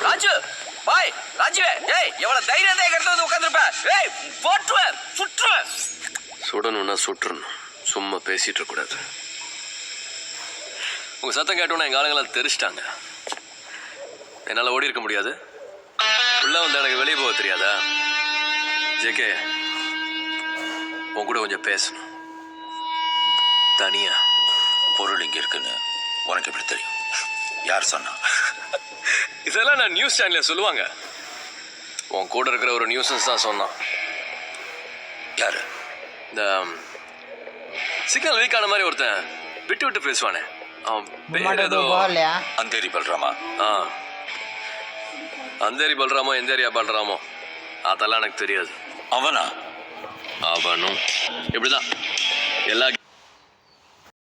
ராஜு பாய் ராஜுவே ஏய் எவ்வளவு தைரியம் தான் இடத்துல வந்து உட்காந்துருப்ப ஏய் போட்டுருவேன் சுட்டுருவேன். சுடணும்னா சுட்டுறணும், சும்மா பேசிட்டு இருக்கக்கூடாது. உங்க சத்தம் கேட்டோன்னா எங்க ஆளுங்களாம் தெரிச்சிட்டாங்க. என்னால ஓடி இருக்க முடியாது. உள்ள வந்து எனக்கு வெளியே போக தெரியாதா? ஜேகே, உன் கூட கொஞ்சம் பேசணும் தனியா. பொருள் இங்க இருக்குன்னு உனக்கு எப்படி தெரியும்? யார் சொன்னா? இதெல்லாம் நான் நியூஸ் சேனல்ல சொல்லுவாங்க. உன் கூட இருக்கிற ஒரு நியூஸஸ் தான் சொன்னான். யாரு? இந்த சிக்னல் வீக் ஆன மாதிரி ஒருத்தன் விட்டு விட்டு பேசுவானே, அவன் பேர் ஏதோ அந்தேரி பல்ராமா. அந்தேரி பல்ராமோ எந்தேரியா பல்ராமோ அதெல்லாம் எனக்கு தெரியாது. அவனா? அவனும் இப்படிதான் எல்லா